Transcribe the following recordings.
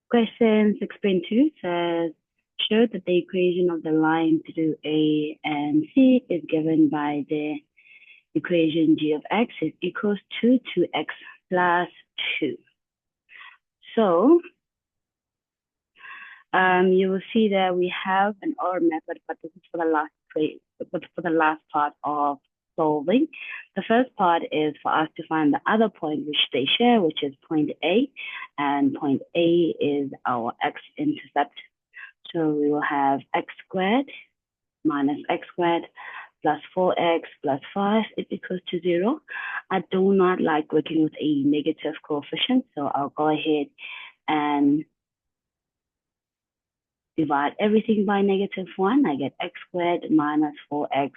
Question 6.2 says, show that the equation of the line through A and C is given by the equation g of x is equals to 2x plus 2. So you will see that we have an OR method, but this is for the last part of solving. The first part is for us to find the other point which they share, which is point A, and point A is our x-intercept. So we will have x squared minus x squared plus 4x plus 5 is equals to 0. I do not like working with a negative coefficient, so I'll go ahead and divide everything by -1. I get x squared minus 4x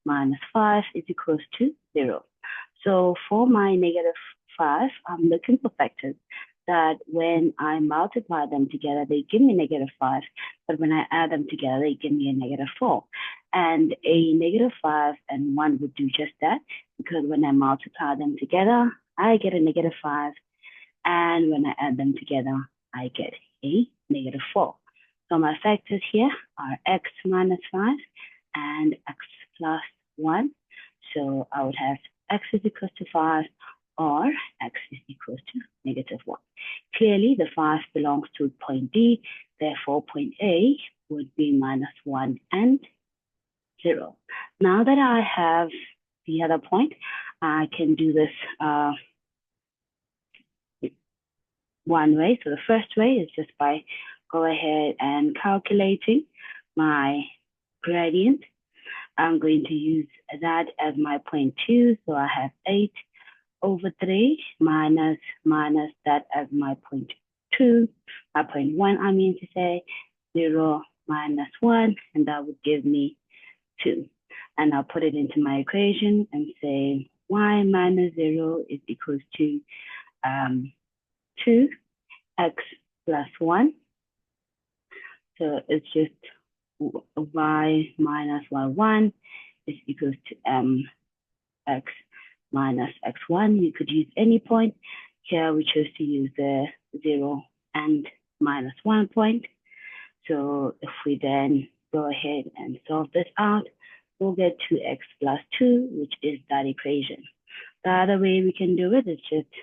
minus 5 is equals to 0. So for my -5, I'm looking for factors that when I multiply them together, they give me -5, but when I add them together, they give me a -4. And a -5 and 1 would do just that, because when I multiply them together, I get a -5, and when I add them together, I get a -4. So my factors here are x minus 5 and x plus 1. So I would have x is equal to 5 or x is equal to -1. Clearly, the 5 belongs to point D, therefore point A would be -1 and 0. Now that I have the other point, I can do this one way. So the first way is just by go ahead and calculating my gradient. I'm going to use that as my point 2. So I have 8 over 3 minus that as my point 2, my point 1, I mean to say 0 minus 1, and that would give me 2. And I'll put it into my equation and say y minus 0 is equals to 2x plus 1. So it's just y minus y1 is equals to x minus x1. You could use any point. Here we chose to use the 0 and -1 point. So if we then go ahead and solve this out, we'll get 2x plus 2, which is that equation. The other way we can do it is just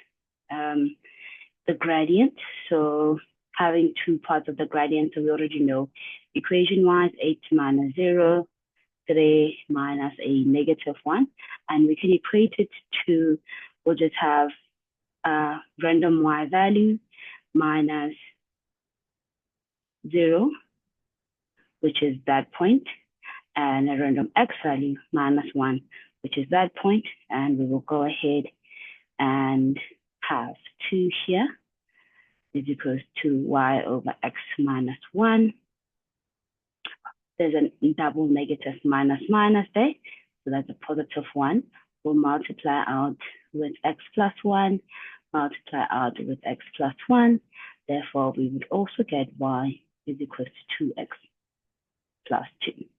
the gradient. So having two parts of the gradient, so we already know equation-wise, 8 minus 0, 3 minus a -1, and we can equate it to, we'll just have a random y value minus 0, which is that point, and a random x value minus 1, which is that point, and we will go ahead and have 2 here is equals to y over x minus 1. There's a double negative minus there, so that's a +1. We'll multiply out with x plus 1, multiply out with x plus 1. Therefore, we would also get y is equals to 2x plus 2.